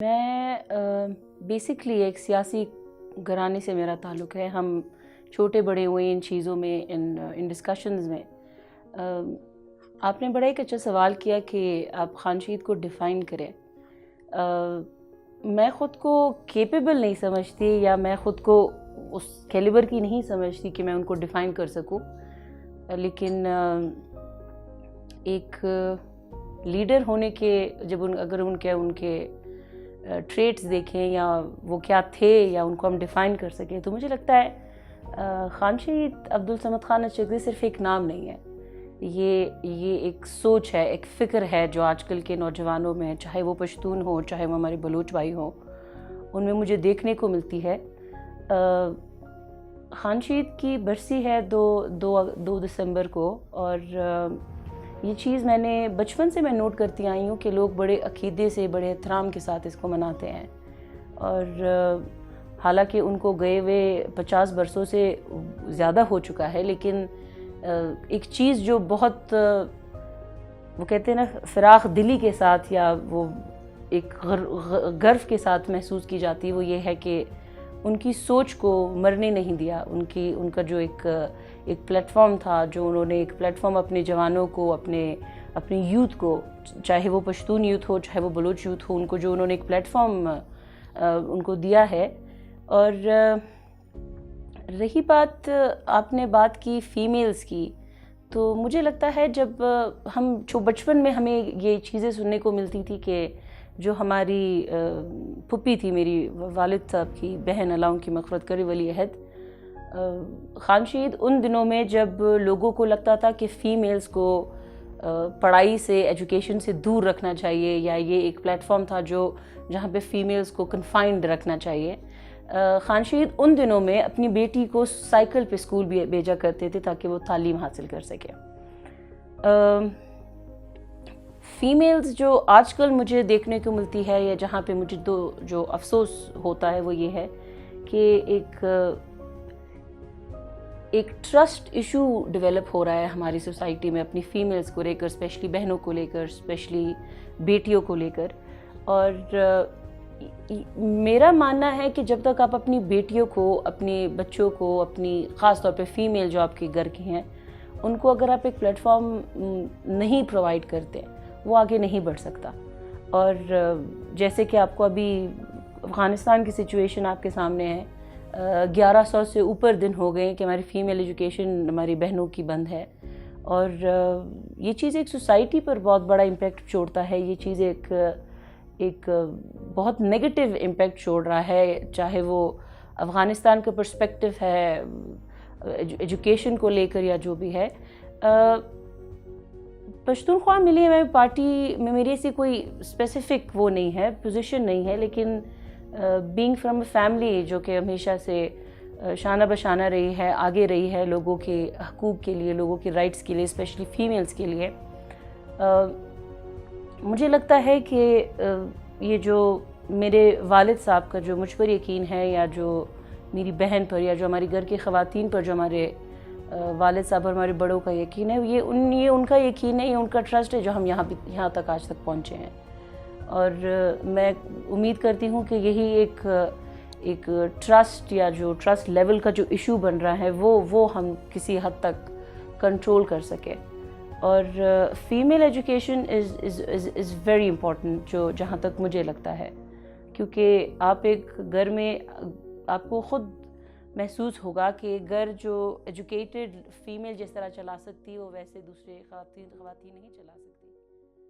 میں بیسکلی ایک سیاسی گھرانے سے میرا تعلق ہے. ہم چھوٹے بڑے ہوئے ان چیزوں میں ان ڈسکشنز میں. آپ نے بڑا ایک اچھا سوال کیا کہ آپ خانشید کو ڈیفائن کریں. میں خود کو کیپیبل نہیں سمجھتی یا میں خود کو اس کیلیبر کی نہیں سمجھتی کہ میں ان کو ڈیفائن کر سکوں. لیکن ایک لیڈر ہونے کے جب اگر ان کے ٹریٹس دیکھیں یا وہ کیا تھے یا ان کو ہم ڈیفائن کر سکیں تو مجھے لگتا ہے خانشید عبدالصمد خان اچکزئی صرف ایک نام نہیں ہے. یہ ایک سوچ ہے، ایک فکر ہے جو آج کل کے نوجوانوں میں، چاہے وہ پشتون ہوں چاہے وہ ہمارے بلوچ بھائی ہوں، ان میں مجھے دیکھنے کو ملتی ہے. خانشید کی برسی ہے 2 دسمبر کو، اور یہ چیز میں نے بچپن سے نوٹ کرتی آئی ہوں کہ لوگ بڑے عقیدے سے، بڑے احترام کے ساتھ اس کو مناتے ہیں. اور حالانکہ ان کو گئے ہوئے 50 برسوں سے زیادہ ہو چکا ہے، لیکن ایک چیز جو بہت وہ کہتے ہیں نا فراخ دلی کے ساتھ یا وہ ایک گرو کے ساتھ محسوس کی جاتی، وہ یہ ہے کہ ان کی سوچ کو مرنے نہیں دیا. ان کا جو ایک پلیٹ فارم تھا، جو انہوں نے ایک پلیٹ فارم اپنے جوانوں کو، اپنے یوتھ کو، چاہے وہ پشتون یوتھ ہو چاہے وہ بلوچ یوتھ ہو، ان کو جو انہوں نے ایک پلیٹ فارم ان کو دیا ہے. اور رہی بات، آپ نے بات کی فیمیلز کی، تو مجھے لگتا ہے جب ہم بچپن میں ہمیں یہ چیزیں سننے کو ملتی تھی کہ جو ہماری پھپھی تھی، میری والد صاحب کی بہن، اللہ ان کی مغفرت کرے، ولی عہد خانشید، ان دنوں میں جب لوگوں کو لگتا تھا کہ فیمیلز کو پڑھائی سے، ایجوکیشن سے دور رکھنا چاہیے، یا یہ ایک پلیٹ فارم تھا جہاں پہ فیمیلز کو کنفائنڈ رکھنا چاہیے، خانشید ان دنوں میں اپنی بیٹی کو سائیکل پہ اسکول بھی بھیجا کرتے تھے تاکہ وہ تعلیم حاصل کر سکے. فیمیلز جو آج کل مجھے دیکھنے کو ملتی ہے، یا جہاں پہ مجھے جو افسوس ہوتا ہے وہ یہ ہے کہ ایک ٹرسٹ ایشو ڈیولپ ہو رہا ہے ہماری سوسائٹی میں اپنی فیمیلز کو لے کر، اسپیشلی بہنوں کو لے کر، اسپیشلی بیٹیوں کو لے کر. اور میرا ماننا ہے کہ جب تک آپ اپنی بیٹیوں کو، اپنے بچوں کو، اپنی خاص طور پہ فیمیل جو آپ کے گھر کی ہیں، ان کو اگر آپ ایک پلیٹ فارم نہیں پرووائڈ کرتے، وہ آگے نہیں بڑھ سکتا. اور جیسے کہ آپ کو ابھی افغانستان کی سچویشن آپ کے سامنے ہے، 1100 سے اوپر دن ہو گئے کہ ہماری فیمیل ایجوکیشن ہماری بہنوں کی بند ہے. اور یہ چیز ایک سوسائٹی پر بہت بڑا امپیکٹ چھوڑتا ہے. یہ چیز ایک بہت نیگیٹو امپیکٹ چھوڑ رہا ہے، چاہے وہ افغانستان کا پرسپیکٹو ہے ایجوکیشن کو لے کر یا جو بھی ہے. پشتونخوا ملی میں پارٹی میں میری ایسی کوئی اسپیسیفک وہ نہیں ہے، پوزیشن نہیں ہے، لیکن بینگ فرام اے فیملی جو کہ ہمیشہ سے شانہ بشانہ رہی ہے، آگے رہی ہے لوگوں کے حقوق کے لیے، لوگوں کے رائٹس کے لیے، اسپیشلی فیمیلز کے لیے، مجھے لگتا ہے کہ یہ جو میرے والد صاحب کا جو مجھ پر یقین ہے، یا جو میری بہن پر، یا جو ہماری گھر کی خواتین پر جو ہمارے والد صاحب اور ہمارے بڑوں کا یقین ہے، یہ ان کا یقین ہے، یہ ان کا ٹرسٹ ہے جو ہم یہاں تک آج تک پہنچے ہیں. اور میں امید کرتی ہوں کہ یہی ایک ٹرسٹ، یا جو ٹرسٹ لیول کا جو ایشو بن رہا ہے، وہ ہم کسی حد تک کنٹرول کر سکیں. اور female education is very important جہاں تک مجھے لگتا ہے، کیونکہ آپ ایک گھر میں آپ کو خود محسوس ہوگا کہ گھر جو ایجوکیٹڈ فیمیل جس طرح چلا سکتی وہ ویسے دوسرے خواتین نہیں چلا سکتی.